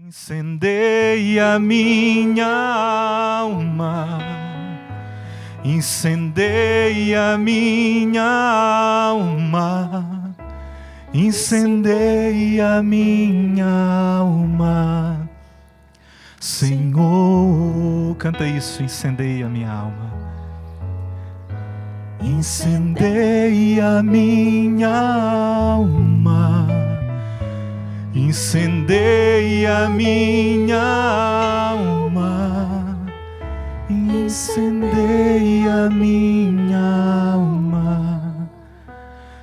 Incendeia minha alma, incendeia minha alma, incendeia minha alma. Senhor, canta isso, incendeia minha alma. Incendeia minha alma, incendeia minha alma, incendeia minha alma,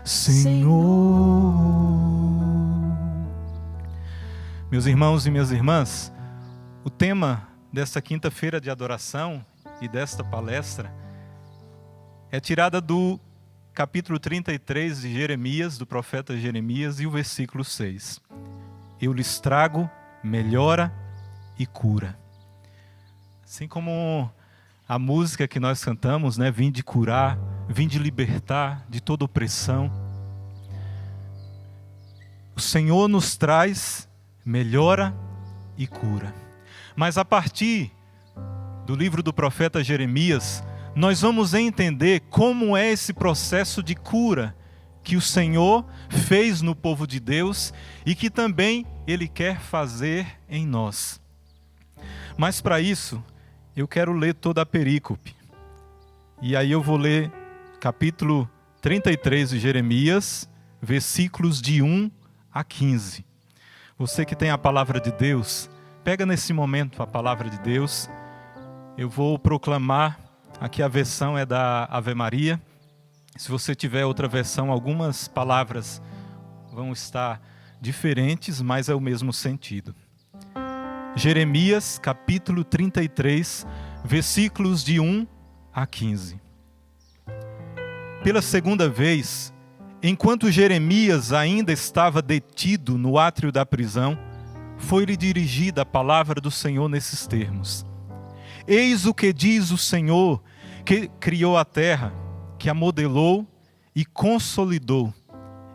Senhor. Meus irmãos e minhas irmãs, o tema desta quinta-feira de adoração e desta palestra é tirada do capítulo 33 de Jeremias, do profeta Jeremias, e o versículo 6. Eu lhes trago, melhora e cura. Assim como a música que nós cantamos, né? Vim de curar, vim de libertar de toda opressão. O Senhor nos traz, melhora e cura. Mas a partir do livro do profeta Jeremias, nós vamos entender como é esse processo de cura que o Senhor fez no povo de Deus e que também Ele quer fazer em nós. Mas para isso, eu quero ler toda a perícope. E aí eu vou ler capítulo 33 de Jeremias, versículos de 1 a 15. Você que tem a palavra de Deus, pega nesse momento a palavra de Deus. Eu vou proclamar, aqui a versão é da Ave Maria. Se você tiver outra versão, algumas palavras vão estar diferentes, mas é o mesmo sentido. Jeremias, capítulo 33, versículos de 1 a 15. Pela segunda vez, enquanto Jeremias ainda estava detido no átrio da prisão, foi-lhe dirigida a palavra do Senhor nesses termos. Eis o que diz o Senhor, que criou a terra, que a modelou e consolidou,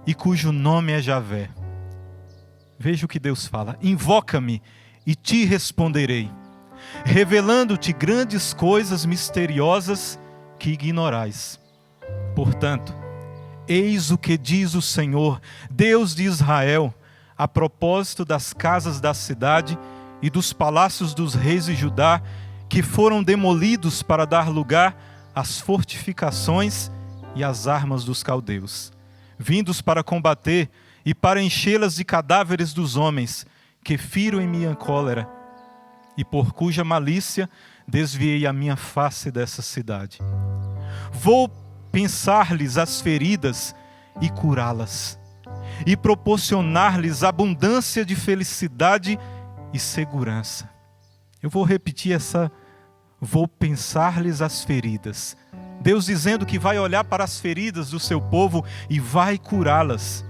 e cujo nome é Javé. Veja o que Deus fala. Invoca-me e te responderei, revelando-te grandes coisas misteriosas que ignorais. Portanto, eis o que diz o Senhor, Deus de Israel, a propósito das casas da cidade e dos palácios dos reis de Judá, que foram demolidos para dar lugar às fortificações e às armas dos caldeus, vindos para combater e para enchê-las de cadáveres dos homens, que firo em minha cólera, e por cuja malícia desviei a minha face dessa cidade. Vou pensar-lhes as feridas e curá-las, e proporcionar-lhes abundância de felicidade e segurança. Eu vou repetir essa: vou pensar-lhes as feridas. Deus dizendo que vai olhar para as feridas do seu povo e vai curá-las,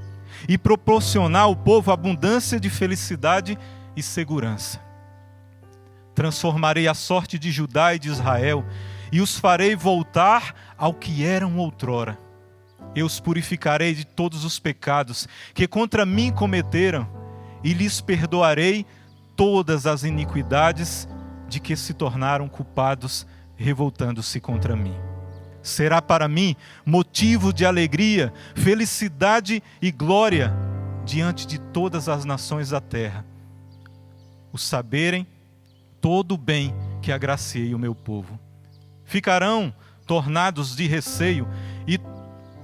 e proporcionar ao povo abundância de felicidade e segurança. Transformarei a sorte de Judá e de Israel, e os farei voltar ao que eram outrora. Eu os purificarei de todos os pecados que contra mim cometeram, e lhes perdoarei todas as iniquidades de que se tornaram culpados, revoltando-se contra mim. Será para mim motivo de alegria, felicidade e glória diante de todas as nações da terra, o saberem todo o bem que agraciei o meu povo. Ficarão tornados de receio e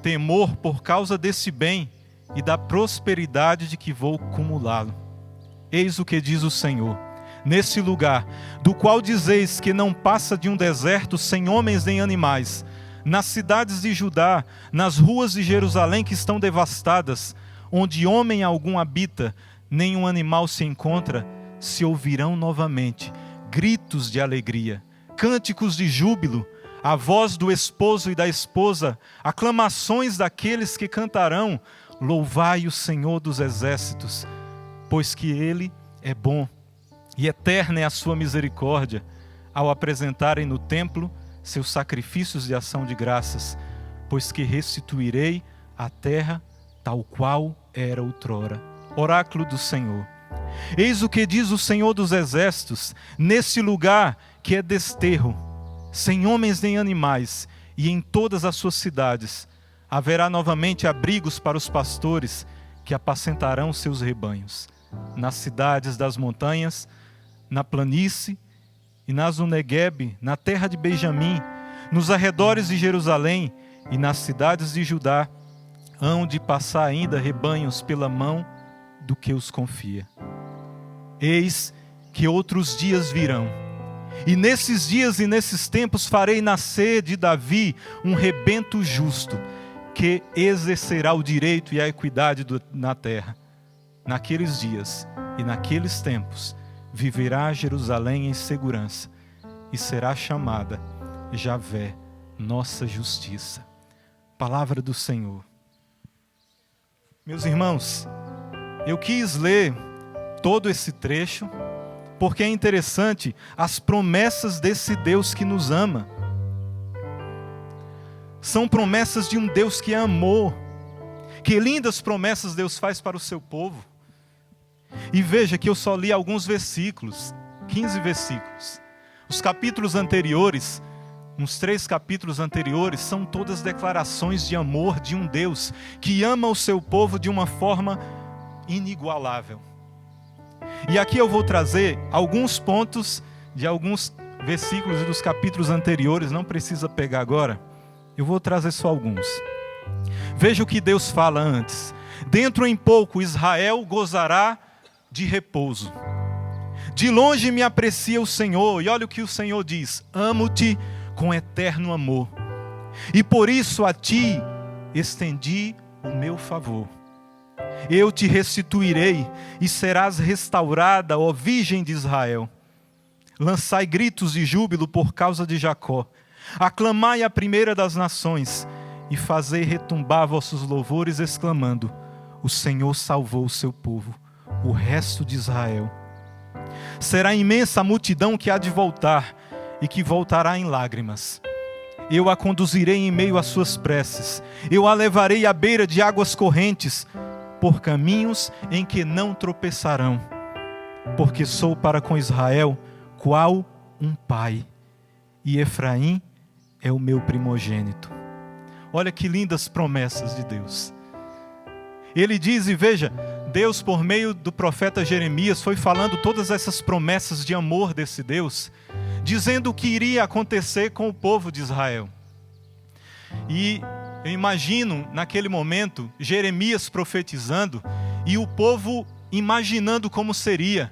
temor por causa desse bem e da prosperidade de que vou cumulá-lo. Eis o que diz o Senhor: nesse lugar, do qual dizeis que não passa de um deserto sem homens nem animais, nas cidades de Judá, nas ruas de Jerusalém que estão devastadas, onde homem algum habita, nenhum animal se encontra, se ouvirão novamente gritos de alegria, cânticos de júbilo, a voz do esposo e da esposa, aclamações daqueles que cantarão: louvai o Senhor dos exércitos, pois que Ele é bom, e eterna é a sua misericórdia, ao apresentarem no templo seus sacrifícios de ação de graças, pois que restituirei a terra tal qual era outrora. Oráculo do Senhor. Eis o que diz o Senhor dos Exércitos: nesse lugar que é desterro, sem homens nem animais, e em todas as suas cidades, haverá novamente abrigos para os pastores que apacentarão seus rebanhos. Nas cidades das montanhas, na planície e nas Neguebe, na terra de Benjamim, nos arredores de Jerusalém e nas cidades de Judá, hão de passar ainda rebanhos pela mão do que os confia. Eis que outros dias virão, e nesses dias e nesses tempos farei nascer de Davi um rebento justo, que exercerá o direito e a equidade na terra. Naqueles dias e naqueles tempos viverá Jerusalém em segurança, e será chamada Javé, nossa justiça. Palavra do Senhor. Meus irmãos, eu quis ler todo esse trecho, porque é interessante as promessas desse Deus que nos ama. São promessas de um Deus que amou. Que lindas promessas Deus faz para o seu povo. E veja que eu só li alguns versículos, 15 versículos. Os capítulos anteriores, uns 3 capítulos anteriores, são todas declarações de amor de um Deus que ama o seu povo de uma forma inigualável. E aqui eu vou trazer alguns pontos de alguns versículos dos capítulos anteriores, não precisa pegar agora, eu vou trazer só alguns. Veja o que Deus fala antes: dentro em pouco Israel gozará de repouso. De longe me aprecia o Senhor, e olha o que o Senhor diz: amo-te com eterno amor, e por isso a ti estendi o meu favor. Eu te restituirei, e serás restaurada, ó Virgem de Israel. Lançai gritos de júbilo por causa de Jacó. Aclamai a primeira das nações, e fazei retumbar vossos louvores, exclamando: o Senhor salvou o seu povo, o resto de Israel. Será imensa a multidão que há de voltar, e que voltará em lágrimas. Eu a conduzirei em meio às suas preces, eu a levarei à beira de águas correntes, por caminhos em que não tropeçarão, porque sou para com Israel qual um pai, e Efraim é o meu primogênito. Olha que lindas promessas de Deus. Ele diz, e veja, Deus por meio do profeta Jeremias foi falando todas essas promessas de amor desse Deus, dizendo o que iria acontecer com o povo de Israel. E eu imagino naquele momento Jeremias profetizando e o povo imaginando como seria.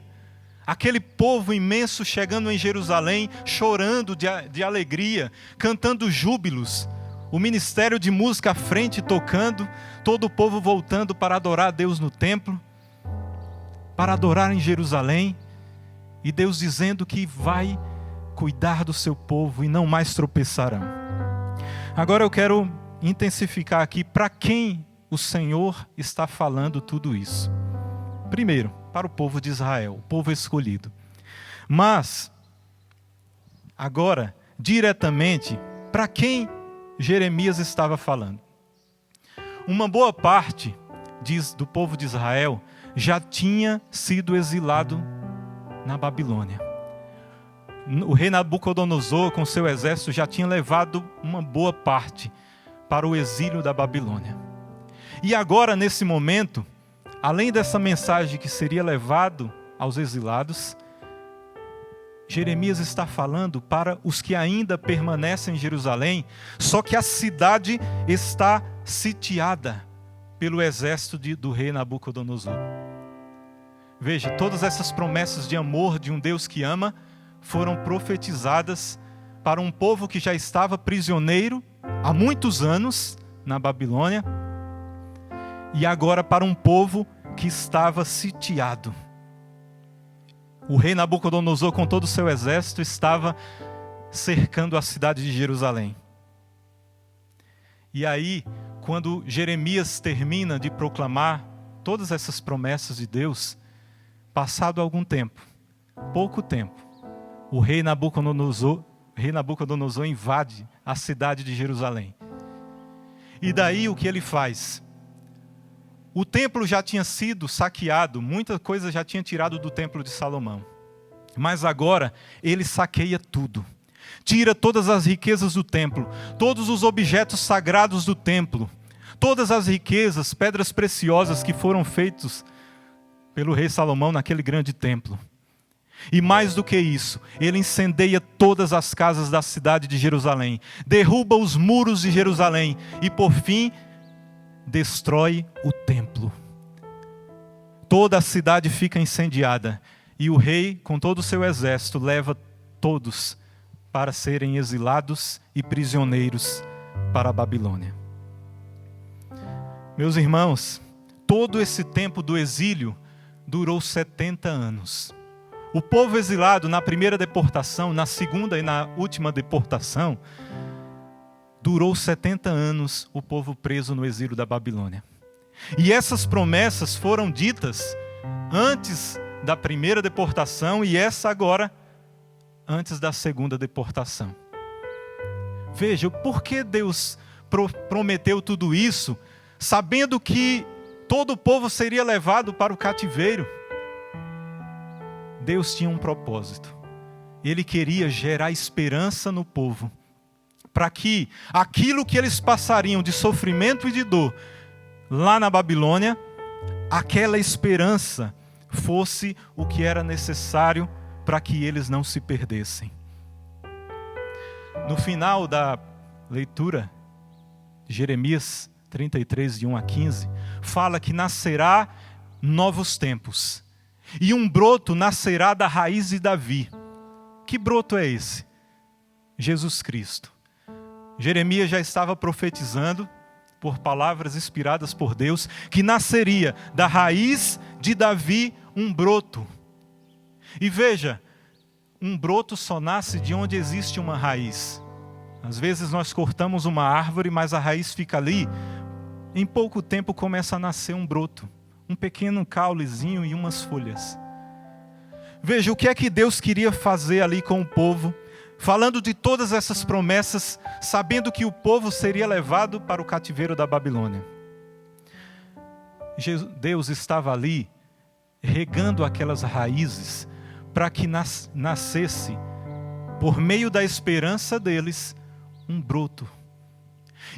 Aquele povo imenso chegando em Jerusalém, chorando de alegria, cantando júbilos. O ministério de música à frente tocando, todo o povo voltando para adorar a Deus no templo, para adorar em Jerusalém. E Deus dizendo que vai cuidar do seu povo e não mais tropeçarão. Agora eu quero intensificar aqui para quem o Senhor está falando tudo isso. Primeiro, para o povo de Israel, o povo escolhido. Mas, agora, diretamente, para quem Jeremias estava falando? Uma boa parte do povo de Israel já tinha sido exilado na Babilônia. O rei Nabucodonosor, com seu exército, já tinha levado uma boa parte para o exílio da Babilônia. E agora, nesse momento, além dessa mensagem que seria levado aos exilados, Jeremias está falando para os que ainda permanecem em Jerusalém, só que a cidade está sitiada pelo exército do rei Nabucodonosor. Veja, todas essas promessas de amor de um Deus que ama foram profetizadas para um povo que já estava prisioneiro há muitos anos na Babilônia, e agora para um povo que estava sitiado. O rei Nabucodonosor, com todo o seu exército, estava cercando a cidade de Jerusalém. E aí, quando Jeremias termina de proclamar todas essas promessas de Deus, passado algum tempo, pouco tempo, o rei Nabucodonosor invade a cidade de Jerusalém. E daí o que ele faz? O templo já tinha sido saqueado, muita coisa já tinha tirado do templo de Salomão. Mas agora ele saqueia tudo. Tira todas as riquezas do templo, todos os objetos sagrados do templo, todas as riquezas, pedras preciosas que foram feitos pelo rei Salomão naquele grande templo. E mais do que isso, ele incendeia todas as casas da cidade de Jerusalém, derruba os muros de Jerusalém e, por fim, destrói o templo. Toda a cidade fica incendiada e o rei, com todo o seu exército, leva todos para serem exilados e prisioneiros para a Babilônia. Meus irmãos, todo esse tempo do exílio durou 70 anos. O povo exilado na primeira deportação, na segunda e na última deportação, durou 70 anos o povo preso no exílio da Babilônia. E essas promessas foram ditas antes da primeira deportação e essa agora antes da segunda deportação. Veja, por que Deus prometeu tudo isso, sabendo que todo o povo seria levado para o cativeiro? Deus tinha um propósito. Ele queria gerar esperança no povo, para que aquilo que eles passariam de sofrimento e de dor lá na Babilônia, aquela esperança fosse o que era necessário para que eles não se perdessem. No final da leitura de Jeremias 33, de 1 a 15, fala que nascerá novos tempos, e um broto nascerá da raiz de Davi. Que broto é esse? Jesus Cristo. Jeremias já estava profetizando, por palavras inspiradas por Deus, que nasceria da raiz de Davi um broto. E veja, um broto só nasce de onde existe uma raiz. Às vezes nós cortamos uma árvore, mas a raiz fica ali. Em pouco tempo começa a nascer um broto, um pequeno caulezinho e umas folhas. Veja, o que é que Deus queria fazer ali com o povo, falando de todas essas promessas, sabendo que o povo seria levado para o cativeiro da Babilônia. Deus estava ali regando aquelas raízes para que nascesse, por meio da esperança deles, um broto.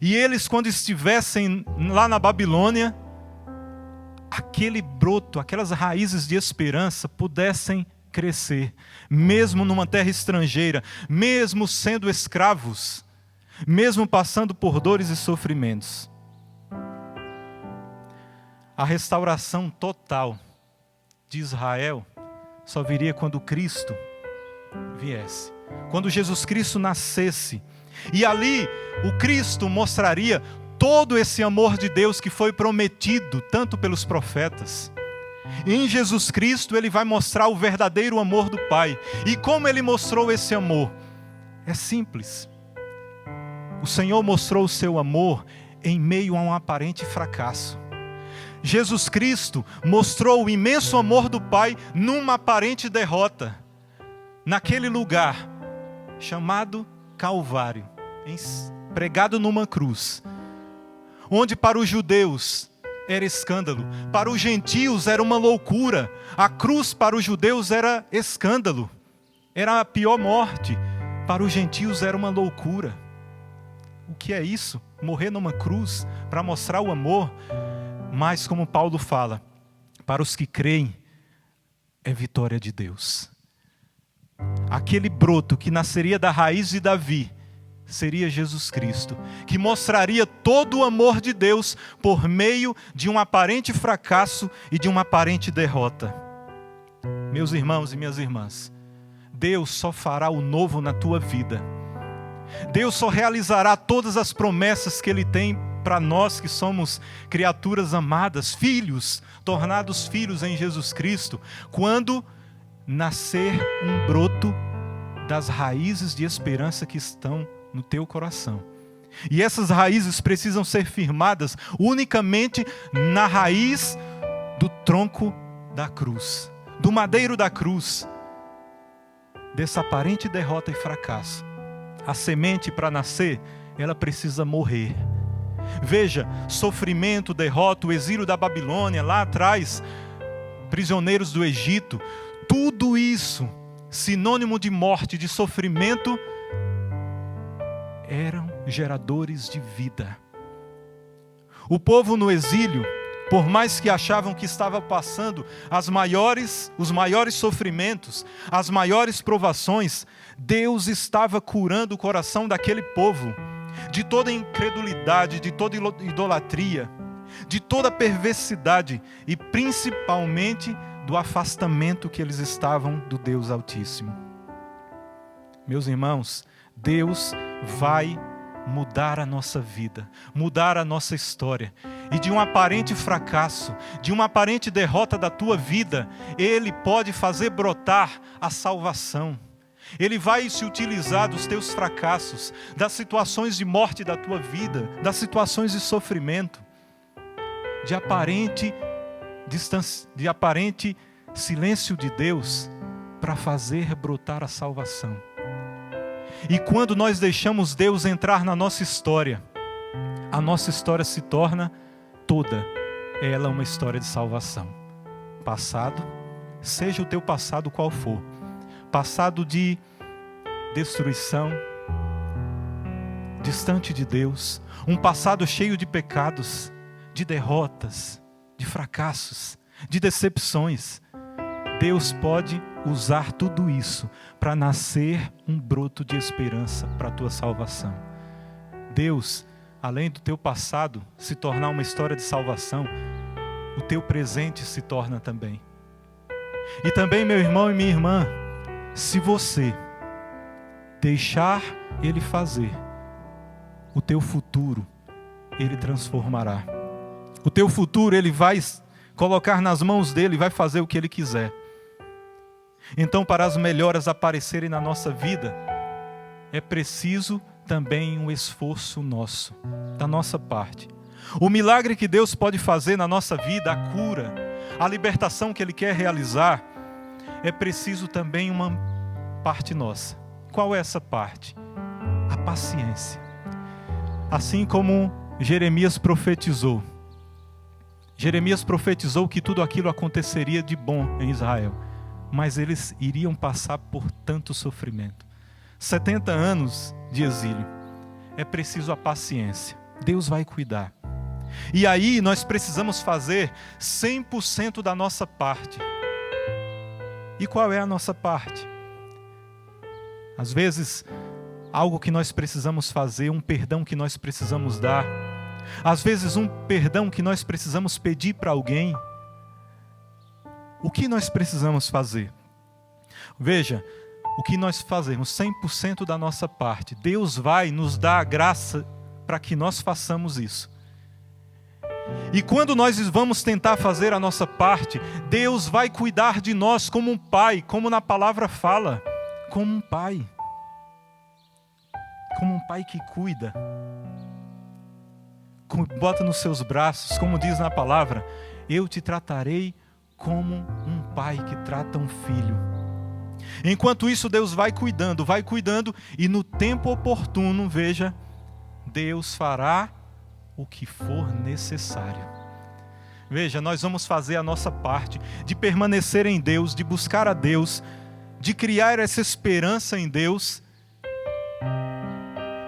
E eles, quando estivessem lá na Babilônia, aquele broto, aquelas raízes de esperança pudessem crescer, mesmo numa terra estrangeira, mesmo sendo escravos, mesmo passando por dores e sofrimentos. A restauração total de Israel só viria quando Cristo viesse, quando Jesus Cristo nascesse. E ali o Cristo mostraria todo esse amor de Deus que foi prometido tanto pelos profetas. Em Jesus Cristo ele vai mostrar o verdadeiro amor do Pai. E como ele mostrou esse amor? É simples. O Senhor mostrou o seu amor em meio a um aparente fracasso. Jesus Cristo mostrou o imenso amor do Pai numa aparente derrota, naquele lugar chamado Calvário, pregado numa cruz, onde para os judeus era escândalo, para os gentios era uma loucura. A cruz para os judeus era escândalo, era a pior morte. Para os gentios era uma loucura. O que é isso? Morrer numa cruz para mostrar o amor. Mas como Paulo fala, para os que creem é vitória de Deus. Aquele broto que nasceria da raiz de Davi seria Jesus Cristo, que mostraria todo o amor de Deus por meio de um aparente fracasso e de uma aparente derrota. Meus irmãos e minhas irmãs, Deus só fará o novo na tua vida. Deus só realizará todas as promessas que Ele tem para nós que somos criaturas amadas, filhos, tornados filhos em Jesus Cristo, quando nascer um broto das raízes de esperança que estão no teu coração. E essas raízes precisam ser firmadas unicamente na raiz do tronco da cruz, do madeiro da cruz, dessa aparente derrota e fracasso. A semente, para nascer, ela precisa morrer. Veja, sofrimento, derrota, o exílio da Babilônia, lá atrás, prisioneiros do Egito, tudo isso, sinônimo de morte, de sofrimento, eram geradores de vida. O povo no exílio, por mais que achavam que estava passando os maiores sofrimentos, as maiores provações, Deus estava curando o coração daquele povo de toda incredulidade, de toda idolatria, de toda perversidade e principalmente do afastamento que eles estavam do Deus Altíssimo. Meus irmãos, Deus vai mudar a nossa vida, mudar a nossa história. E de um aparente fracasso, de uma aparente derrota da tua vida, Ele pode fazer brotar a salvação. Ele vai se utilizar dos teus fracassos, das situações de morte da tua vida, das situações de sofrimento, de aparente silêncio de Deus, para fazer brotar a salvação. E quando nós deixamos Deus entrar na nossa história, a nossa história se torna toda ela uma história de salvação. Passado, seja o teu passado qual for, passado de destruição, distante de Deus, um passado cheio de pecados, de derrotas, de fracassos, de decepções, Deus pode usar tudo isso para nascer um broto de esperança para a tua salvação. Deus, além do teu passado se tornar uma história de salvação, o teu presente se torna também. E também, meu irmão e minha irmã, se você deixar Ele fazer, o teu futuro Ele transformará. O teu futuro Ele vai colocar nas mãos dEle e vai fazer o que Ele quiser. Então, para as melhoras aparecerem na nossa vida, é preciso também um esforço nosso, da nossa parte. O milagre que Deus pode fazer na nossa vida, a cura, a libertação que Ele quer realizar, é preciso também uma parte nossa. Qual é essa parte? A paciência. Assim como Jeremias profetizou. Jeremias profetizou que tudo aquilo aconteceria de bom em Israel, mas eles iriam passar por tanto sofrimento. 70 anos de exílio. É preciso a paciência. Deus vai cuidar. E aí nós precisamos fazer 100% da nossa parte. E qual é a nossa parte? Às vezes, algo que nós precisamos fazer, um perdão que nós precisamos dar. Às vezes, um perdão que nós precisamos pedir para alguém. O que nós precisamos fazer? Veja, o que nós fazemos, 100% da nossa parte. Deus vai nos dar a graça para que nós façamos isso. E quando nós vamos tentar fazer a nossa parte, Deus vai cuidar de nós como um pai, como na palavra fala, como um pai. Como um pai que cuida. Bota nos seus braços, como diz na palavra, eu te tratarei como um pai que trata um filho. Enquanto isso, Deus vai cuidando, e no tempo oportuno, veja, Deus fará o que for necessário. Veja, nós vamos fazer a nossa parte de permanecer em Deus, de buscar a Deus, de criar essa esperança em Deus.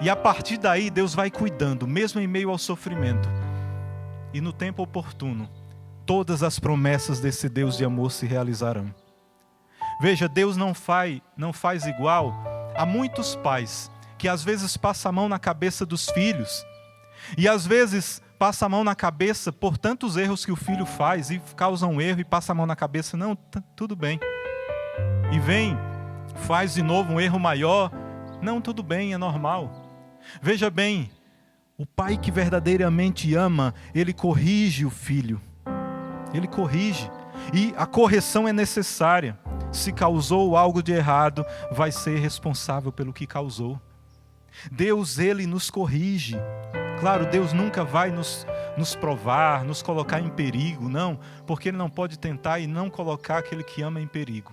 E a partir daí, Deus vai cuidando, mesmo em meio ao sofrimento. E no tempo oportuno, todas as promessas desse Deus de amor se realizarão. Veja, Deus não faz igual a muitos pais que às vezes passam a mão na cabeça dos filhos e às vezes passa a mão na cabeça por tantos erros que o filho faz e causa um erro e passa a mão na cabeça, não, tudo bem. E vem, faz de novo um erro maior, não, tudo bem, é normal. Veja bem, o pai que verdadeiramente ama, ele corrige o filho. Ele corrige. E a correção é necessária. Se causou algo de errado, vai ser responsável pelo que causou. Deus, Ele nos corrige. Claro, Deus nunca vai nos provar, nos colocar em perigo, não, porque Ele não pode tentar e não colocar aquele que ama em perigo.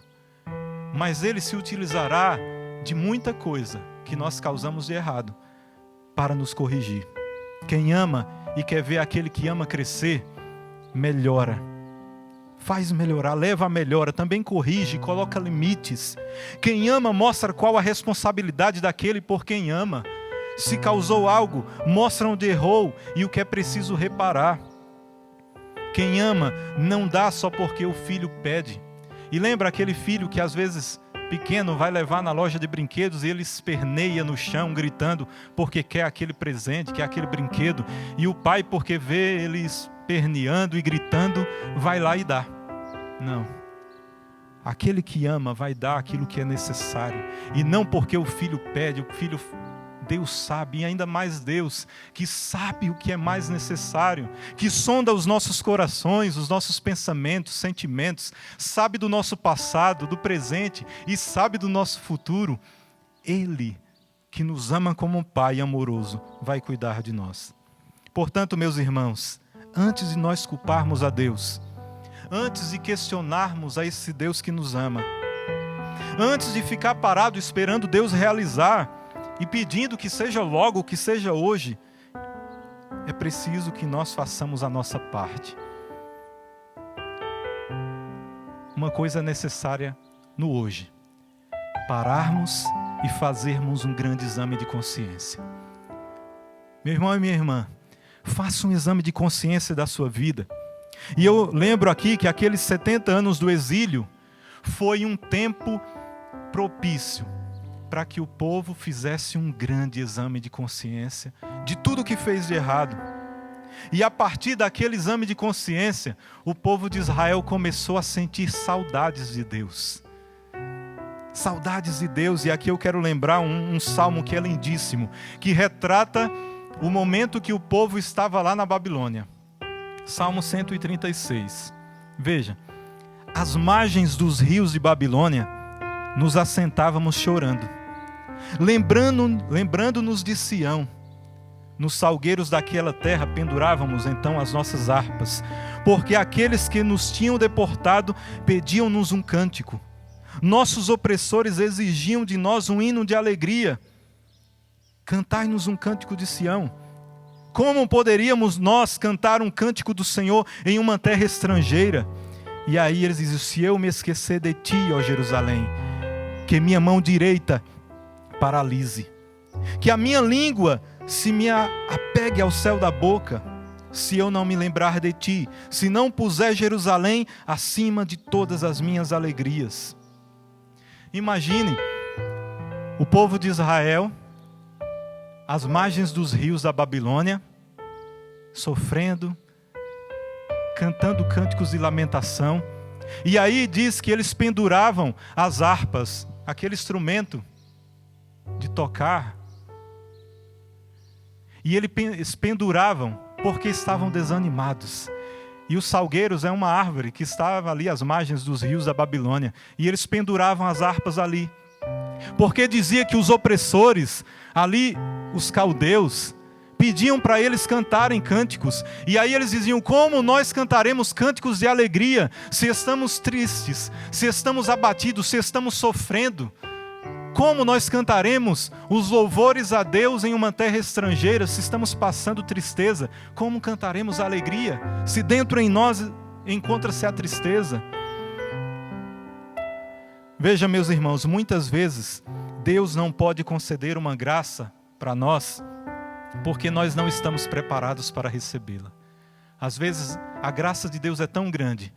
Mas Ele se utilizará de muita coisa que nós causamos de errado para nos corrigir. Quem ama e quer ver aquele que ama crescer, melhora. Faz melhorar, leva a melhora, também corrige, coloca limites. Quem ama mostra qual a responsabilidade daquele por quem ama. Se causou algo, mostra onde errou e o que é preciso reparar. Quem ama não dá só porque o filho pede. E lembra aquele filho que às vezes pequeno vai levar na loja de brinquedos e ele esperneia no chão gritando porque quer aquele presente, quer aquele brinquedo. E o pai, porque vê ele esperneando e gritando, vai lá e dá. Não. Aquele que ama vai dar aquilo que é necessário. E não porque o filho pede, o filho... Deus sabe, e ainda mais Deus, que sabe o que é mais necessário, que sonda os nossos corações, os nossos pensamentos, sentimentos, sabe do nosso passado, do presente e sabe do nosso futuro. Ele, que nos ama como um pai amoroso, vai cuidar de nós. Portanto, meus irmãos, antes de nós culparmos a Deus, antes de questionarmos a esse Deus que nos ama, antes de ficar parado esperando Deus realizar, e pedindo que seja logo, que seja hoje, é preciso que nós façamos a nossa parte. Uma coisa necessária no hoje: pararmos e fazermos um grande exame de consciência. Meu irmão e minha irmã, faça um exame de consciência da sua vida. E eu lembro aqui que aqueles 70 anos do exílio foi um tempo propício para que o povo fizesse um grande exame de consciência de tudo que fez de errado. E a partir daquele exame de consciência, o povo de Israel começou a sentir saudades de Deus. Saudades de Deus, e aqui eu quero lembrar um salmo que é lindíssimo, que retrata o momento que o povo estava lá na Babilônia. Salmo 136. Veja, às margens dos rios de Babilônia, nos assentávamos chorando, lembrando-nos de Sião. Nos salgueiros daquela terra pendurávamos então as nossas harpas, porque aqueles que nos tinham deportado pediam-nos um cântico. Nossos opressores exigiam de nós um hino de alegria. Cantai-nos um cântico de Sião. Como poderíamos nós cantar um cântico do Senhor em uma terra estrangeira? E aí eles diziam: se eu me esquecer de ti, ó Jerusalém, que minha mão direita paralise, que a minha língua se me apegue ao céu da boca, se eu não me lembrar de ti, se não puser Jerusalém acima de todas as minhas alegrias. Imagine o povo de Israel, às margens dos rios da Babilônia, sofrendo, cantando cânticos de lamentação. E aí diz que eles penduravam as harpas, aquele instrumento de tocar, e eles penduravam porque estavam desanimados. E os salgueiros é uma árvore que estava ali às margens dos rios da Babilônia, e eles penduravam as harpas ali, porque dizia que os opressores ali, os caldeus, pediam para eles cantarem cânticos. E aí eles diziam: como nós cantaremos cânticos de alegria se estamos tristes, se estamos abatidos, se estamos sofrendo? Como nós cantaremos os louvores a Deus em uma terra estrangeira se estamos passando tristeza? Como cantaremos a alegria se dentro em nós encontra-se a tristeza? Veja, meus irmãos, muitas vezes Deus não pode conceder uma graça para nós porque nós não estamos preparados para recebê-la. Às vezes a graça de Deus é tão grande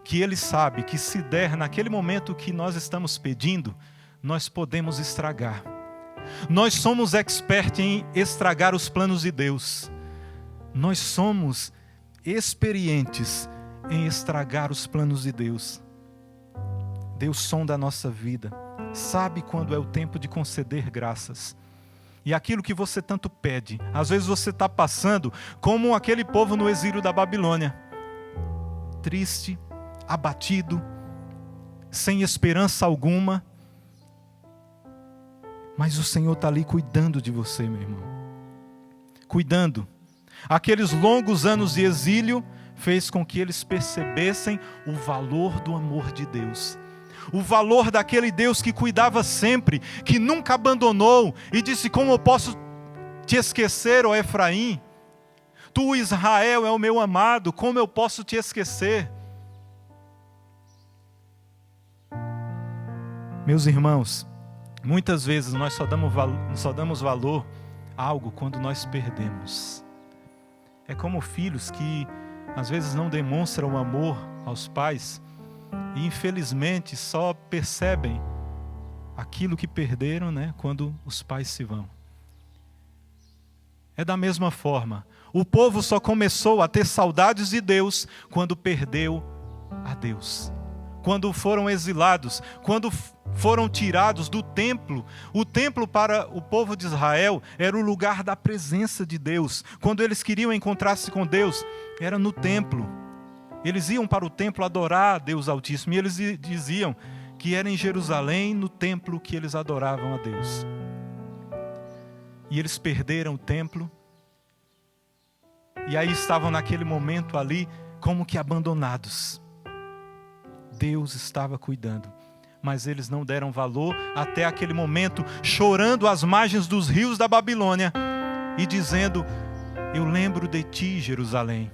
que Ele sabe que se der naquele momento que nós estamos pedindo, nós podemos estragar. Nós somos expertos em estragar os planos de Deus. Nós somos experientes em estragar os planos de Deus. Deus sonda a nossa vida, sabe quando é o tempo de conceder graças. E aquilo que você tanto pede, às vezes você está passando como aquele povo no exílio da Babilônia, triste, abatido, sem esperança alguma, mas o Senhor está ali cuidando de você, meu irmão. Cuidando. Aqueles longos anos de exílio fez com que eles percebessem o valor do amor de Deus. O valor daquele Deus que cuidava sempre, que nunca abandonou e disse: como eu posso te esquecer, ó Efraim? Tu, Israel, é o meu amado, como eu posso te esquecer? Meus irmãos, muitas vezes nós só damos valor a algo quando nós perdemos. É como filhos que às vezes não demonstram amor aos pais e infelizmente só percebem aquilo que perderam, quando os pais se vão. É da mesma forma, o povo só começou a ter saudades de Deus quando perdeu a Deus. Quando foram exilados, quando foram tirados do templo. O templo para o povo de Israel era o lugar da presença de Deus. Quando eles queriam encontrar-se com Deus, era no templo. Eles iam para o templo adorar a Deus Altíssimo. E eles diziam que era em Jerusalém, no templo, que eles adoravam a Deus. E eles perderam o templo. E aí estavam naquele momento ali, como que abandonados. Deus estava cuidando, mas eles não deram valor até aquele momento, chorando às margens dos rios da Babilônia e dizendo: eu lembro de ti, Jerusalém.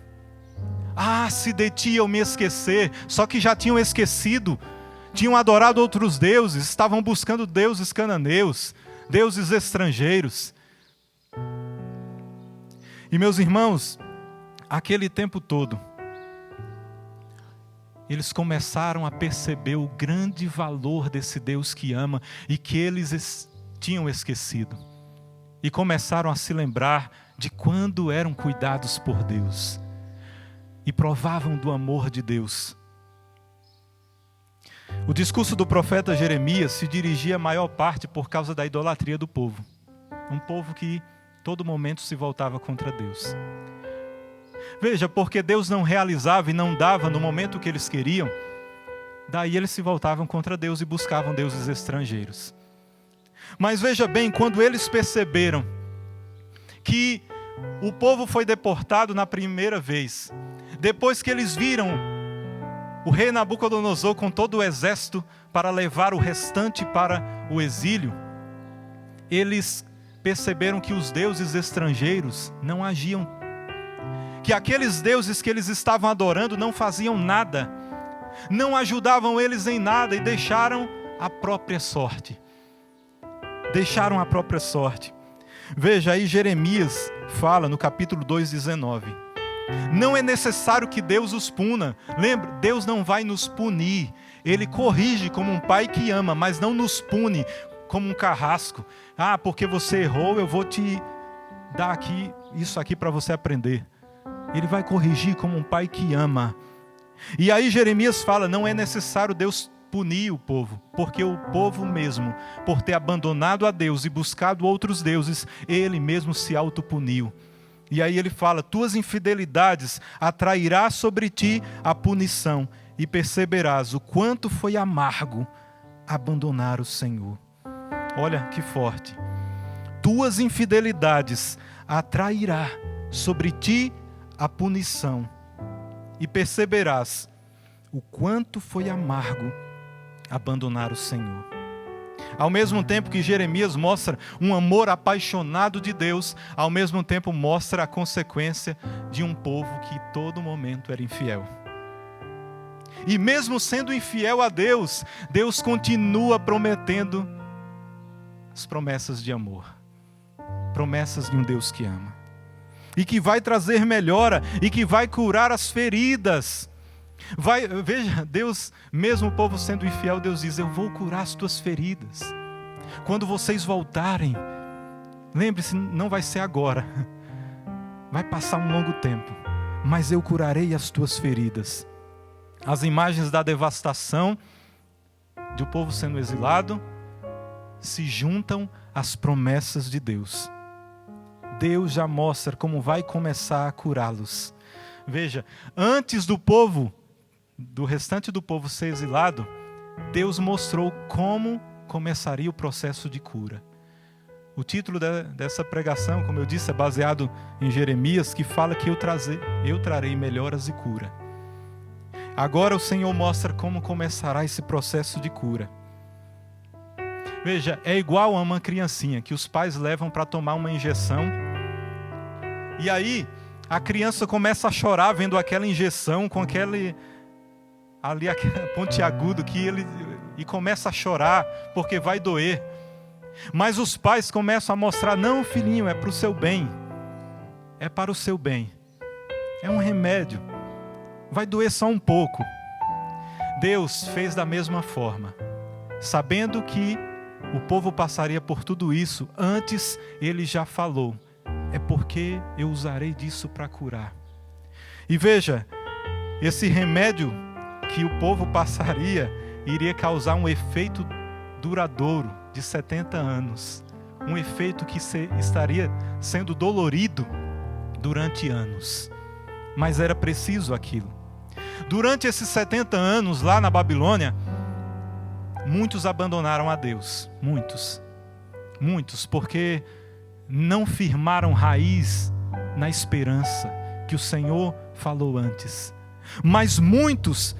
Ah, se de ti eu me esquecer. Só que já tinham esquecido, tinham adorado outros deuses, estavam buscando deuses cananeus, deuses estrangeiros. E meus irmãos, aquele tempo todo, eles começaram a perceber o grande valor desse Deus que ama e que eles tinham esquecido. E começaram a se lembrar de quando eram cuidados por Deus. E provavam do amor de Deus. O discurso do profeta Jeremias se dirigia a maior parte por causa da idolatria do povo. Um povo que todo momento se voltava contra Deus. Veja, porque Deus não realizava e não dava no momento que eles queriam, daí eles se voltavam contra Deus e buscavam deuses estrangeiros. Mas veja bem, quando eles perceberam que o povo foi deportado na primeira vez, depois que eles viram o rei Nabucodonosor com todo o exército para levar o restante para o exílio, eles perceberam que os deuses estrangeiros não agiam, que aqueles deuses que eles estavam adorando não faziam nada, não ajudavam eles em nada e deixaram a própria sorte. Deixaram a própria sorte. Veja aí, Jeremias fala no capítulo 2:19. Não é necessário que Deus os puna. Lembra, Deus não vai nos punir. Ele corrige como um pai que ama, mas não nos pune como um carrasco. Ah, porque você errou, eu vou te dar isso aqui para você aprender. Ele vai corrigir como um pai que ama. E aí Jeremias fala, não é necessário Deus punir o povo, porque o povo mesmo, por ter abandonado a Deus e buscado outros deuses, ele mesmo se autopuniu. E aí ele fala, tuas infidelidades atrairá sobre ti a punição, e perceberás o quanto foi amargo abandonar o Senhor. Olha que forte. Tuas infidelidades atrairá sobre ti a punição, e perceberás o quanto foi amargo abandonar o Senhor. Ao mesmo tempo que Jeremias mostra um amor apaixonado de Deus, ao mesmo tempo mostra a consequência de um povo que todo momento era infiel. E mesmo sendo infiel a Deus, Deus continua prometendo as promessas de amor, promessas de um Deus que ama, e que vai trazer melhora, e que vai curar as feridas. Veja, Deus, mesmo o povo sendo infiel, Deus diz, eu vou curar as tuas feridas. Quando vocês voltarem, lembre-se, não vai ser agora, vai passar um longo tempo, mas eu curarei as tuas feridas. As imagens da devastação do povo sendo exilado se juntam às promessas de Deus. Deus já mostra como vai começar a curá-los. Veja, antes do restante do povo ser exilado, Deus mostrou como começaria o processo de cura. O título dessa pregação, como eu disse, é baseado em Jeremias, que fala que eu trarei melhoras e cura. Agora o Senhor mostra como começará esse processo de cura. Veja, é igual a uma criancinha que os pais levam para tomar uma injeção. E aí, A criança começa a chorar vendo aquela injeção com aquele pontiagudo e começa a chorar porque vai doer. Mas os pais começam a mostrar: não, filhinho, é para o seu bem. É para o seu bem. É um remédio. Vai doer só um pouco. Deus fez da mesma forma. Sabendo que o povo passaria por tudo isso, antes Ele já falou: é porque eu usarei disso para curar. E veja, esse remédio que o povo passaria iria causar um efeito duradouro de 70 anos. Um efeito que estaria sendo dolorido durante anos. Mas era preciso aquilo. Durante esses 70 anos lá na Babilônia, muitos abandonaram a Deus. Muitos, porque não firmaram raiz na esperança que o Senhor falou antes. Mas muitos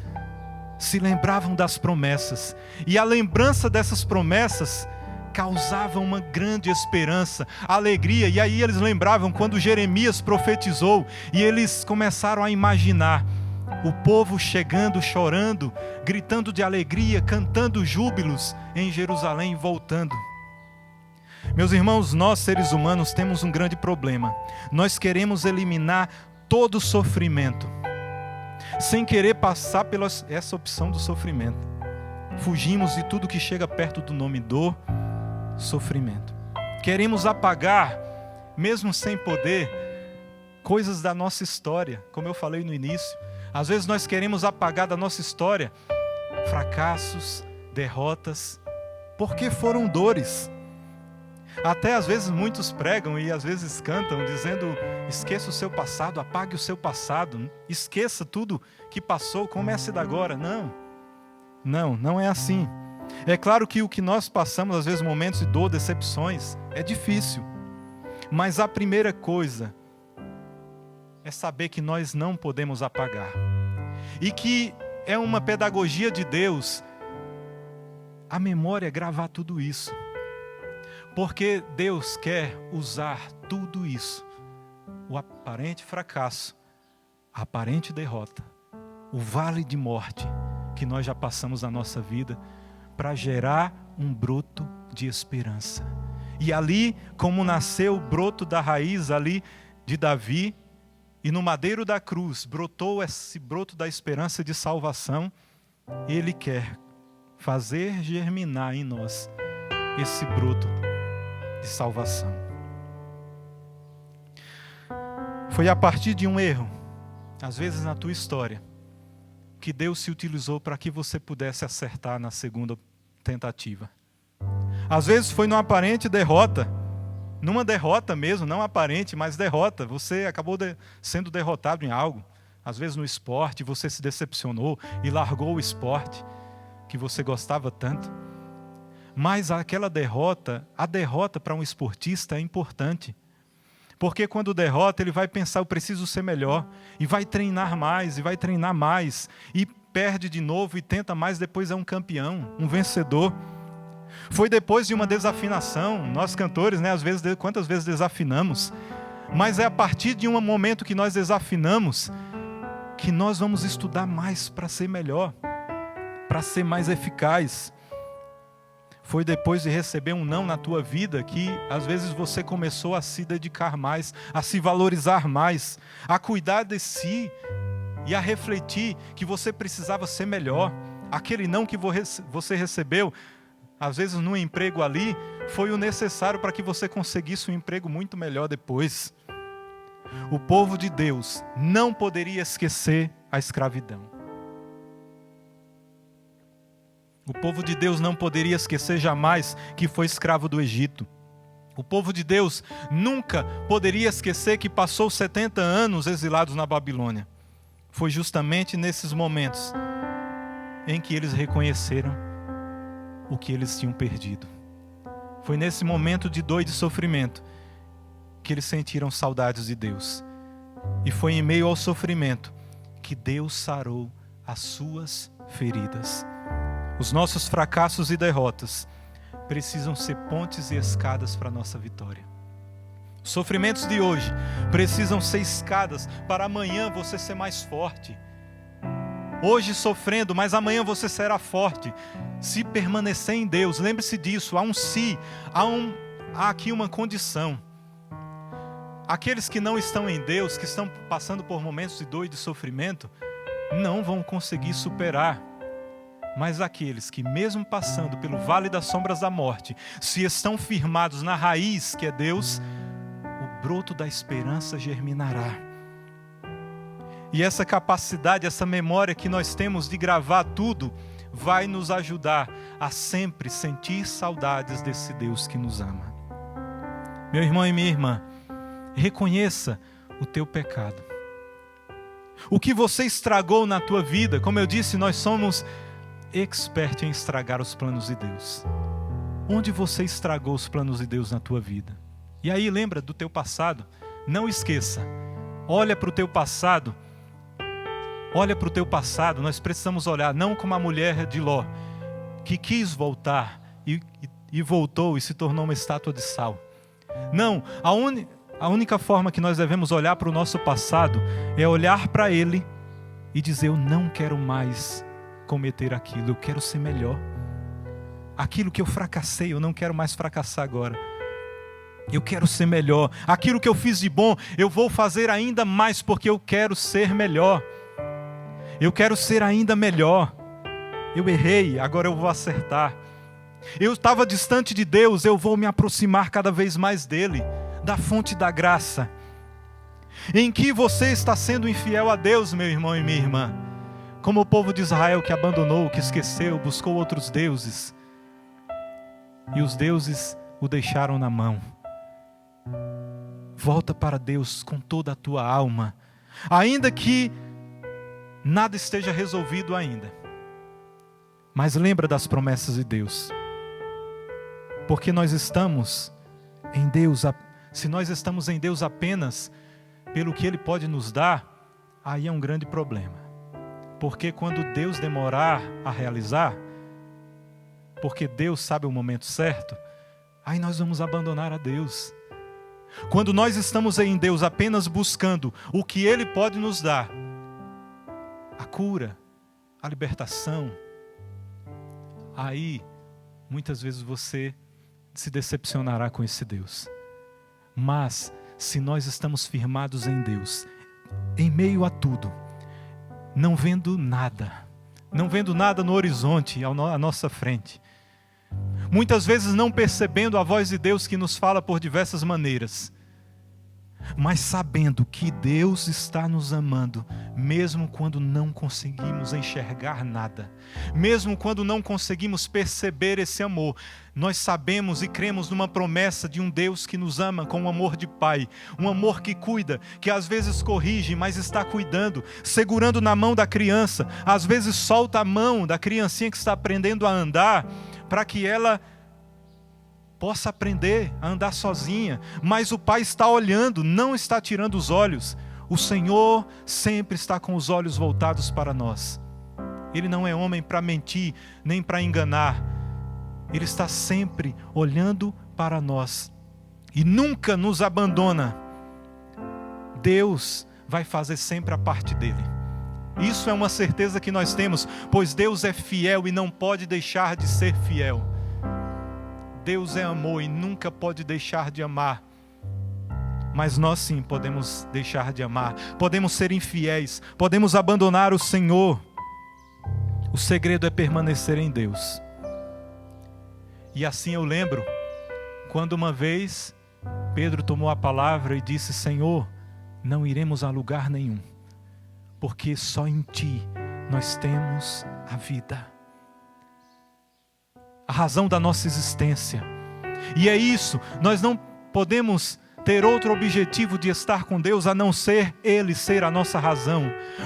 se lembravam das promessas, e a lembrança dessas promessas causava uma grande esperança, alegria. E aí eles lembravam quando Jeremias profetizou, e eles começaram a imaginar o povo chegando, chorando, gritando de alegria, cantando júbilos em Jerusalém, voltando. Meus irmãos, nós seres humanos temos um grande problema. Nós queremos eliminar todo o sofrimento, sem querer passar pela essa opção do sofrimento. Fugimos de tudo que chega perto do nome dor, sofrimento. Queremos apagar, mesmo sem poder, coisas da nossa história, como eu falei no início. Às vezes nós queremos apagar da nossa história fracassos, derrotas, porque foram dores. Até às vezes muitos pregam e às vezes cantam dizendo: esqueça o seu passado, apague o seu passado, esqueça tudo que passou, comece da agora. Não é assim. É claro que o que nós passamos, às vezes momentos de dor, decepções, é difícil. Mas a primeira coisa é saber que nós não podemos apagar. E que é uma pedagogia de Deus, a memória, gravar tudo isso. Porque Deus quer usar tudo isso, o aparente fracasso, a aparente derrota, o vale de morte que nós já passamos na nossa vida, para gerar um broto de esperança. E ali, como nasceu o broto da raiz ali de Davi, e no madeiro da cruz brotou esse broto da esperança de salvação, Ele quer fazer germinar em nós esse broto de salvação. Foi a partir de um erro, às vezes na tua história, que Deus se utilizou para que você pudesse acertar na segunda tentativa. Às vezes foi numa aparente derrota, numa derrota mesmo, não aparente, mas derrota. Você acabou sendo derrotado em algo. Às vezes no esporte você se decepcionou e largou o esporte que você gostava tanto. Mas aquela derrota, a derrota para um esportista é importante. Porque quando derrota, ele vai pensar: eu preciso ser melhor. E vai treinar mais, e vai treinar mais. E perde de novo e tenta mais, depois é um campeão, um vencedor. Foi depois de uma desafinação. Nós cantores, às vezes, quantas vezes desafinamos? Mas é a partir de um momento que nós desafinamos que nós vamos estudar mais para ser melhor, para ser mais eficaz. Foi depois de receber um não na tua vida que às vezes você começou a se dedicar mais, a se valorizar mais, a cuidar de si e a refletir que você precisava ser melhor. Aquele não que você recebeu, às vezes no emprego ali, foi o necessário para que você conseguisse um emprego muito melhor depois. O povo de Deus não poderia esquecer a escravidão. O povo de Deus não poderia esquecer jamais que foi escravo do Egito. O povo de Deus nunca poderia esquecer que passou 70 anos exilados na Babilônia. Foi justamente nesses momentos em que eles reconheceram o que eles tinham perdido. Foi nesse momento de dor e de sofrimento que eles sentiram saudades de Deus. E foi em meio ao sofrimento que Deus sarou as suas feridas. Os nossos fracassos e derrotas precisam ser pontes e escadas para a nossa vitória. Os sofrimentos de hoje precisam ser escadas para amanhã você ser mais forte. Hoje sofrendo, mas amanhã você será forte. Se permanecer em Deus, lembre-se disso, há um se, há aqui uma condição. Aqueles que não estão em Deus, que estão passando por momentos de dor e de sofrimento, não vão conseguir superar. Mas aqueles que mesmo passando pelo vale das sombras da morte, se estão firmados na raiz que é Deus, o broto da esperança germinará. E essa capacidade, essa memória que nós temos de gravar tudo, vai nos ajudar a sempre sentir saudades desse Deus que nos ama. Meu irmão e minha irmã, reconheça o teu pecado. O que você estragou na tua vida, como eu disse, nós somos expertos em estragar os planos de Deus. Onde você estragou os planos de Deus na tua vida? E aí lembra do teu passado, não esqueça, olha para o teu passado. Olha para o teu passado, nós precisamos olhar, não como a mulher de Ló, que quis voltar e voltou e se tornou uma estátua de sal. Não, a única forma que nós devemos olhar para o nosso passado é olhar para ele e dizer, eu não quero mais cometer aquilo, eu quero ser melhor. Aquilo que eu fracassei, eu não quero mais fracassar agora. Eu quero ser melhor. Aquilo que eu fiz de bom, eu vou fazer ainda mais porque eu quero ser melhor. Eu quero ser ainda melhor. Eu errei, agora eu vou acertar. Eu estava distante de Deus, eu vou me aproximar cada vez mais dele, da fonte da graça. Em que você está sendo infiel a Deus, meu irmão e minha irmã? Como o povo de Israel que abandonou, que esqueceu, buscou outros deuses. E os deuses o deixaram na mão. Volta para Deus com toda a tua alma. Ainda que nada esteja resolvido ainda. Mas lembra das promessas de Deus. Porque nós estamos em Deus. Se nós estamos em Deus apenas pelo que Ele pode nos dar, aí é um grande problema. Porque quando Deus demorar a realizar, porque Deus sabe o momento certo, aí nós vamos abandonar a Deus. Quando nós estamos em Deus apenas buscando o que Ele pode nos dar, a cura, a libertação, aí muitas vezes você se decepcionará com esse Deus. Mas se nós estamos firmados em Deus, em meio a tudo, não vendo nada no horizonte, à nossa frente, muitas vezes não percebendo a voz de Deus que nos fala por diversas maneiras, mas sabendo que Deus está nos amando, mesmo quando não conseguimos enxergar nada, mesmo quando não conseguimos perceber esse amor, nós sabemos e cremos numa promessa de um Deus que nos ama com um amor de pai, um amor que cuida, que às vezes corrige, mas está cuidando, segurando na mão da criança, às vezes solta a mão da criancinha que está aprendendo a andar, para que ela possa aprender a andar sozinha, mas o Pai está olhando, não está tirando os olhos. O Senhor sempre está com os olhos voltados para nós. Ele não é homem para mentir, nem para enganar. Ele está sempre olhando para nós e nunca nos abandona. Deus vai fazer sempre a parte dele. Isso é uma certeza que nós temos, pois Deus é fiel e não pode deixar de ser fiel. Deus é amor e nunca pode deixar de amar. Mas nós sim podemos deixar de amar, podemos ser infiéis, podemos abandonar o Senhor. O segredo é permanecer em Deus. E assim eu lembro, quando uma vez Pedro tomou a palavra e disse, Senhor, não iremos a lugar nenhum, porque só em Ti nós temos a vida. A razão da nossa existência. E é isso, nós não podemos ter outro objetivo de estar com Deus a não ser Ele ser a nossa razão.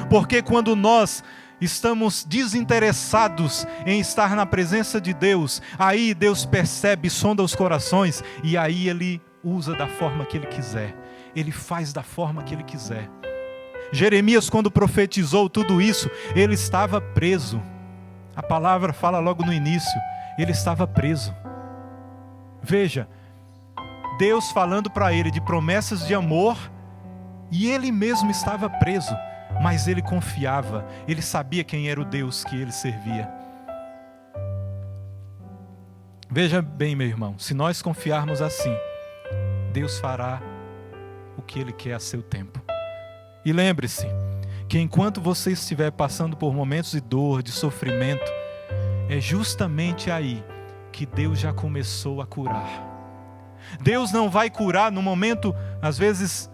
Porque quando nós estamos desinteressados em estar na presença de Deus, aí Deus percebe, sonda os corações e aí Ele usa da forma que Ele quiser. Ele faz da forma que Ele quiser. Jeremias, quando profetizou tudo isso, ele estava preso. A palavra fala logo no início. Ele estava preso. Veja, Deus falando para ele de promessas de amor, e ele mesmo estava preso, mas ele confiava, ele sabia quem era o Deus que ele servia. Veja bem, meu irmão, se nós confiarmos assim, Deus fará o que Ele quer a seu tempo. E lembre-se que enquanto você estiver passando por momentos de dor, de sofrimento, é justamente aí que Deus já começou a curar. Deus não vai curar no momento, às vezes,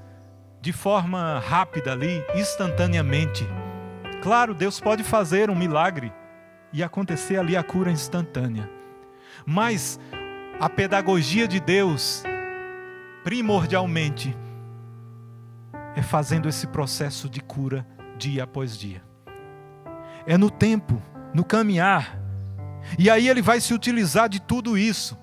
de forma rápida ali, instantaneamente. Claro, Deus pode fazer um milagre e acontecer ali a cura instantânea. Mas a pedagogia de Deus, primordialmente, é fazendo esse processo de cura dia após dia. É no tempo, no caminhar. E aí Ele vai se utilizar de tudo isso.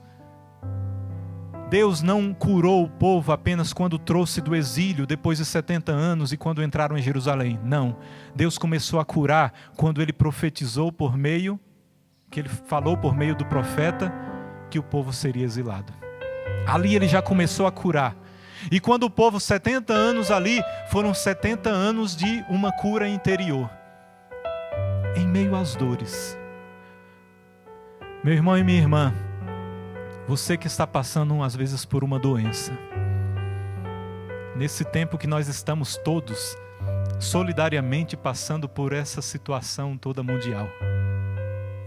Deus não curou o povo apenas quando trouxe do exílio, depois de 70 anos e quando entraram em Jerusalém. Não. Deus começou a curar quando Ele profetizou por meio, que Ele falou por meio do profeta, que o povo seria exilado. Ali Ele já começou a curar. E quando o povo, 70 anos ali, foram 70 anos de uma cura interior. Em meio às dores. Meu irmão e minha irmã, você que está passando às vezes por uma doença, nesse tempo que nós estamos todos solidariamente passando por essa situação toda mundial,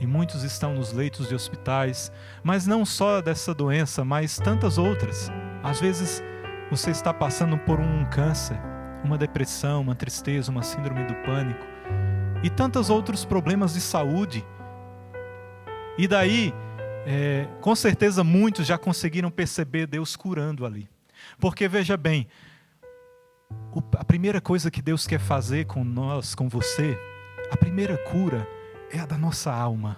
e muitos estão nos leitos de hospitais, mas não só dessa doença, mas tantas outras. Às vezes você está passando por um câncer, uma depressão, uma tristeza, uma síndrome do pânico e tantos outros problemas de saúde. E daí, com certeza muitos já conseguiram perceber Deus curando ali. Porque veja bem, a primeira coisa que Deus quer fazer com nós, com você, a primeira cura é a da nossa alma.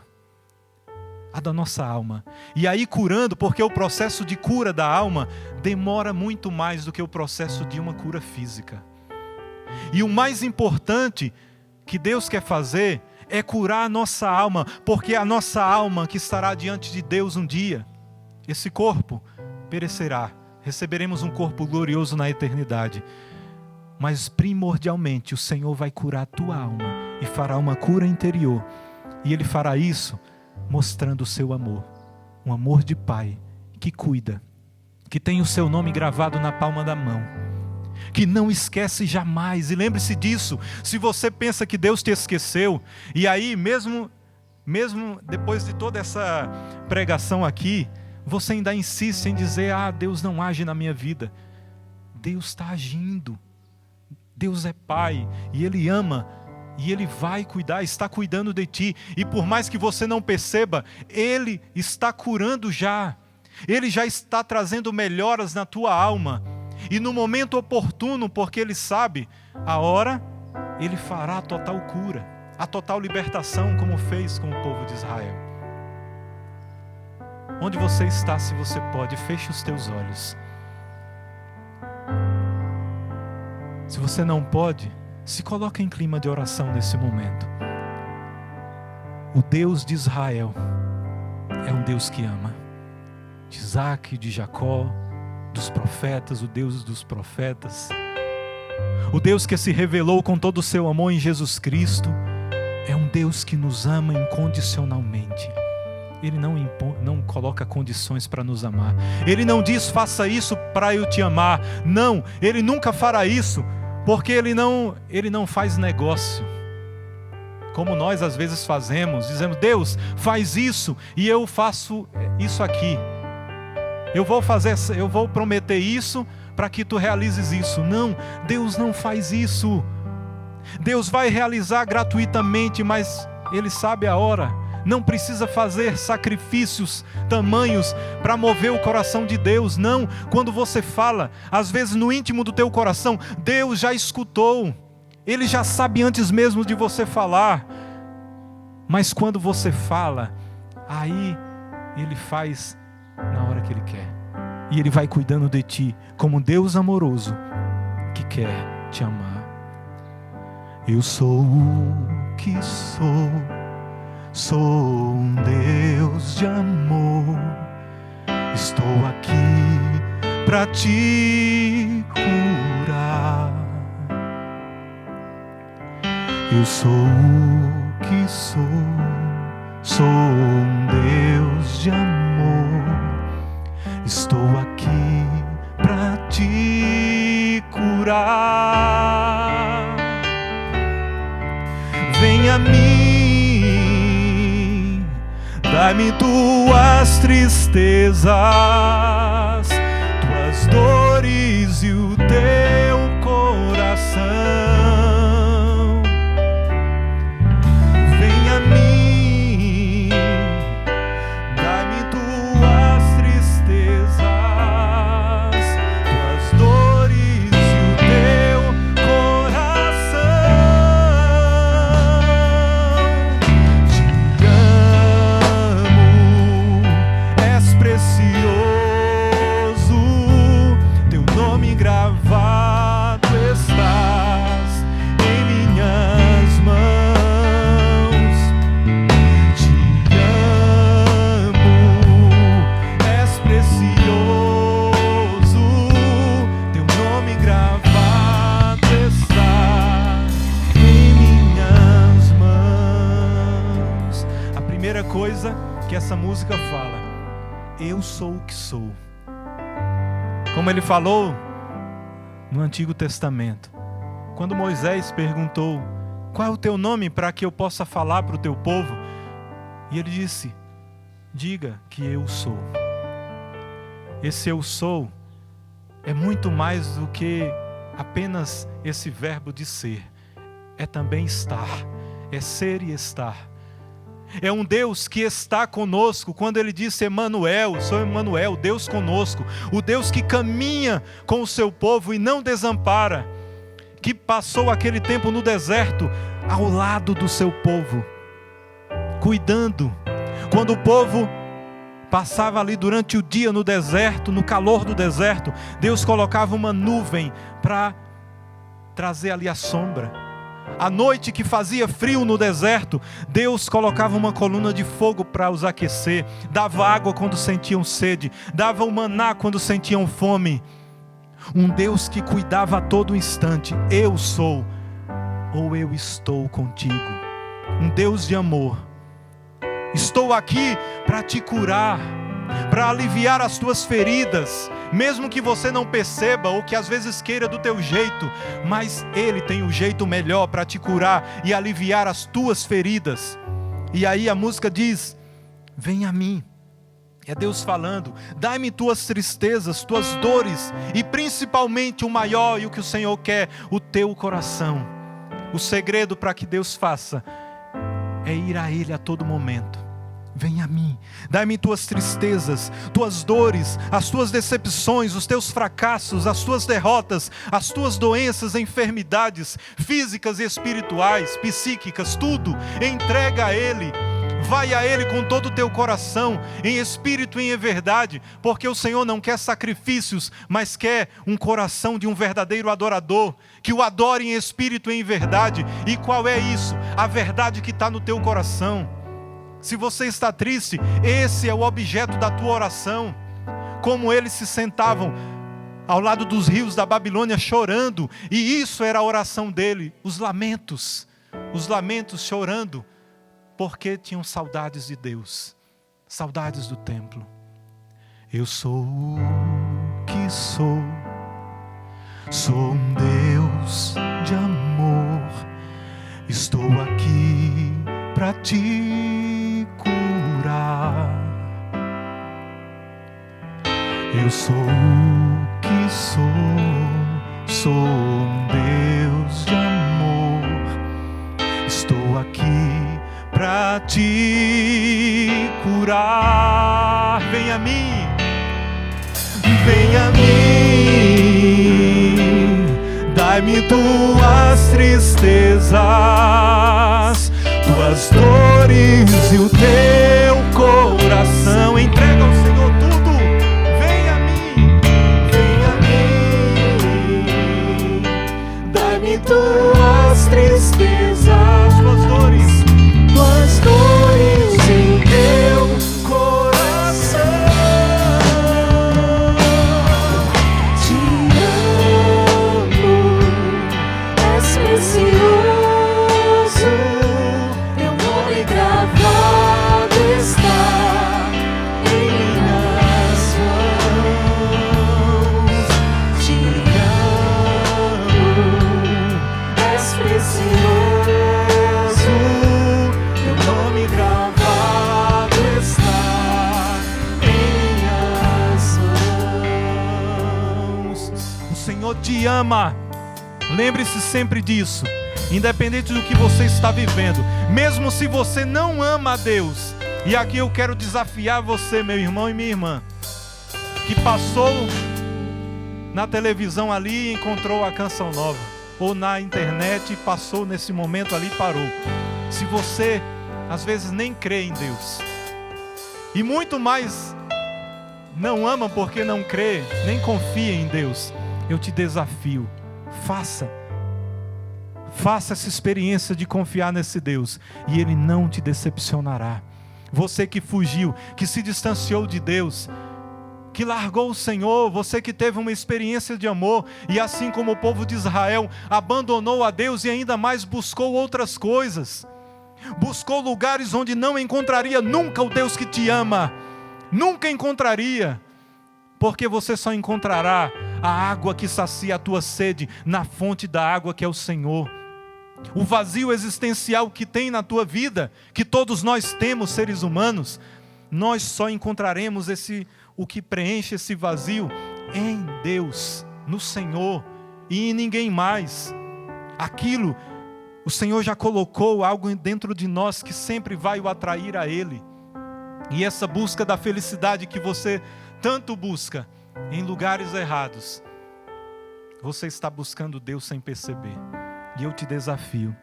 A da nossa alma. E aí curando, porque o processo de cura da alma demora muito mais do que o processo de uma cura física. E o mais importante que Deus quer fazer é curar a nossa alma, porque é a nossa alma que estará diante de Deus um dia. Esse corpo perecerá, receberemos um corpo glorioso na eternidade. Mas primordialmente o Senhor vai curar a tua alma e fará uma cura interior. E Ele fará isso mostrando o seu amor, um amor de pai que cuida, que tem o seu nome gravado na palma da mão, que não esquece jamais. E lembre-se disso, se você pensa que Deus te esqueceu, e aí mesmo depois de toda essa pregação aqui, você ainda insiste em dizer, Deus não age na minha vida. Deus está agindo. Deus é pai e Ele ama. E Ele vai cuidar, está cuidando de ti. E por mais que você não perceba, Ele está curando já. Ele já está trazendo melhoras na tua alma. E no momento oportuno, porque Ele sabe a hora, Ele fará a total cura, a total libertação, como fez com o povo de Israel. Onde você está, se você pode, feche os teus olhos. Se você não pode, se coloca em clima de oração nesse momento. O Deus de Israel é um Deus que ama. De Isaac, de Jacó, dos profetas, o Deus dos profetas. O Deus que se revelou com todo o seu amor em Jesus Cristo. É um Deus que nos ama incondicionalmente. Ele não coloca condições para nos amar. Ele não diz, faça isso para eu te amar. Não, Ele nunca fará isso. Porque Ele não faz negócio, como nós às vezes fazemos, dizemos, Deus, faz isso, e eu faço isso aqui. Eu vou prometer isso, para que tu realizes isso. Não, Deus não faz isso. Deus vai realizar gratuitamente, mas Ele sabe a hora. Não precisa fazer sacrifícios tamanhos para mover o coração de Deus. Não, quando você fala, às vezes no íntimo do teu coração, Deus já escutou. Ele já sabe antes mesmo de você falar. Mas quando você fala, aí Ele faz na hora que Ele quer. E Ele vai cuidando de ti, como um Deus amoroso que quer te amar. Eu sou o que sou um Deus de amor. Estou aqui para te curar. Eu sou o que sou um Deus de amor. Estou aqui para te curar. Vem a mim, dá-me tuas tristezas, tuas dores e o teu coração. Vem a mim, dá-me tuas tristezas, tuas dores e o teu coração. Te amo, és precioso, teu nome gravado estás em minhas mãos. Te amo, és precioso, teu nome gravado está em minhas mãos. A primeira coisa que essa música fala: eu sou o que sou. Como ele falou no Antigo Testamento, quando Moisés perguntou: qual é o teu nome para que eu possa falar para o teu povo? E ele disse: diga que eu sou. Esse eu sou é muito mais do que apenas esse verbo de ser. É também estar, é ser e estar. É um Deus que está conosco. Quando ele disse Emanuel, sou Emanuel, Deus conosco. O Deus que caminha com o seu povo e não desampara, que passou aquele tempo no deserto ao lado do seu povo, cuidando. Quando o povo passava ali durante o dia no deserto, no calor do deserto, Deus colocava uma nuvem para trazer ali a sombra. À noite que fazia frio no deserto, Deus colocava uma coluna de fogo para os aquecer, dava água quando sentiam sede, dava o maná quando sentiam fome. Um Deus que cuidava a todo instante. Eu sou, ou eu estou contigo. Um Deus de amor. Estou aqui para te curar, para aliviar as tuas feridas, mesmo que você não perceba ou que às vezes queira do teu jeito, mas Ele tem o jeito melhor para te curar e aliviar as tuas feridas. E aí a música diz: vem a mim. É Deus falando: dai-me tuas tristezas, tuas dores, e principalmente o maior e o que o Senhor quer, o teu coração. O segredo para que Deus faça é ir a Ele a todo momento. Vem a mim, dai-me tuas tristezas, tuas dores, as tuas decepções, os teus fracassos, as tuas derrotas, as tuas doenças, enfermidades físicas e espirituais, psíquicas, tudo, entrega a Ele. Vai a Ele com todo o teu coração, em espírito e em verdade, porque o Senhor não quer sacrifícios, mas quer um coração de um verdadeiro adorador, que o adore em espírito e em verdade. E qual é isso? A verdade que está no teu coração. Se você está triste, esse é o objeto da tua oração. Como eles se sentavam ao lado dos rios da Babilônia chorando, e isso era a oração dele, os lamentos chorando, porque tinham saudades de Deus, saudades do templo. Eu sou o que sou um Deus de amor, estou aqui para te curar. Eu sou o que sou um Deus de amor, estou aqui para te curar. Vem a mim, vem a mim, dai-me tuas tristezas, tuas dores e o teu coração. Entrega ao Senhor tudo. Vem a mim, dai-me tuas tristezas, tuas dores em teu coração. te ama. Lembre-se sempre disso. Independente do que você está vivendo, mesmo se você não ama a Deus. E aqui eu quero desafiar você, meu irmão e minha irmã, que passou na televisão ali e encontrou a canção nova, ou na internet e passou nesse momento ali e parou. Se você às vezes nem crê em Deus, e muito mais não ama porque não crê, nem confia em Deus, eu te desafio, faça essa experiência de confiar nesse Deus, e Ele não te decepcionará. Você que fugiu, que se distanciou de Deus, que largou o Senhor, você que teve uma experiência de amor, e assim como o povo de Israel, abandonou a Deus e ainda mais buscou outras coisas, buscou lugares onde não encontraria nunca o Deus que te ama, nunca encontraria, porque você só encontrará a água que sacia a tua sede na fonte da água que é o Senhor. O vazio existencial que tem na tua vida, que todos nós temos, seres humanos, nós só encontraremos o que preenche esse vazio em Deus, no Senhor e em ninguém mais. Aquilo, o Senhor já colocou algo dentro de nós que sempre vai o atrair a Ele. E essa busca da felicidade que você tanto busca em lugares errados, você está buscando Deus sem perceber. E eu te desafio,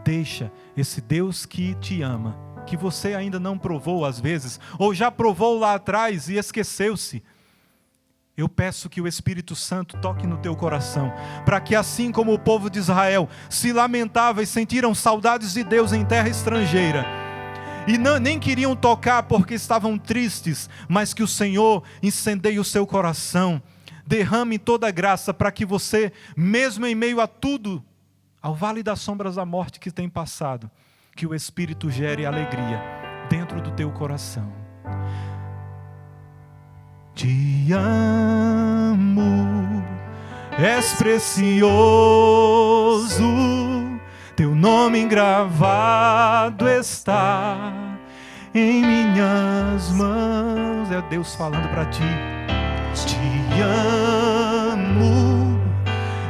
deixa esse Deus que te ama, que você ainda não provou às vezes, ou já provou lá atrás e esqueceu-se. Eu peço que o Espírito Santo toque no teu coração, para que assim como o povo de Israel se lamentava e sentiram saudades de Deus em terra estrangeira, e nem queriam tocar porque estavam tristes, mas que o Senhor incendeie o seu coração, derrame toda a graça para que você, mesmo em meio a tudo, ao vale das sombras da morte que tem passado, que o Espírito gere alegria dentro do teu coração. Te amo, és precioso, teu nome engravado está em minhas mãos. É Deus falando para ti. Te amo,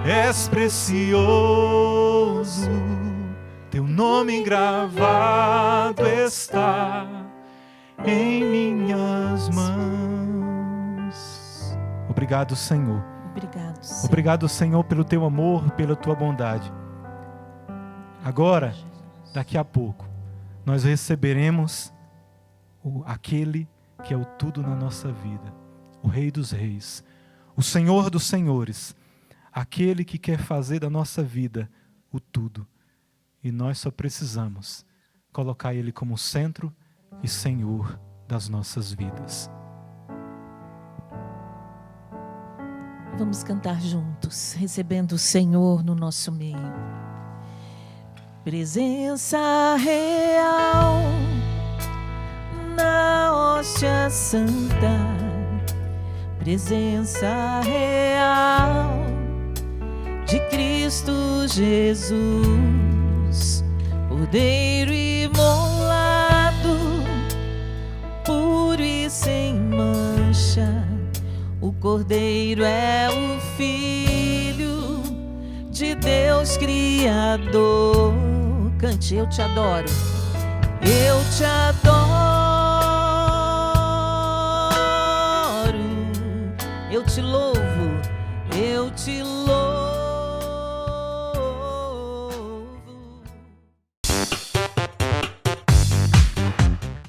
és precioso, teu nome engravado está em minhas mãos. Obrigado, Senhor. Obrigado, Senhor. Obrigado, Senhor, pelo teu amor, pela tua bondade. Agora, daqui a pouco, nós receberemos aquele que é o tudo na nossa vida, o Rei dos Reis, o Senhor dos Senhores, aquele que quer fazer da nossa vida o tudo. E nós só precisamos colocar Ele como centro e Senhor das nossas vidas. Vamos cantar juntos, recebendo o Senhor no nosso meio. Presença real na hóstia santa, presença real de Cristo Jesus, Cordeiro imolado, puro e sem mancha. O Cordeiro é o Filho de Deus Criador. Cante, eu te adoro. Eu te adoro.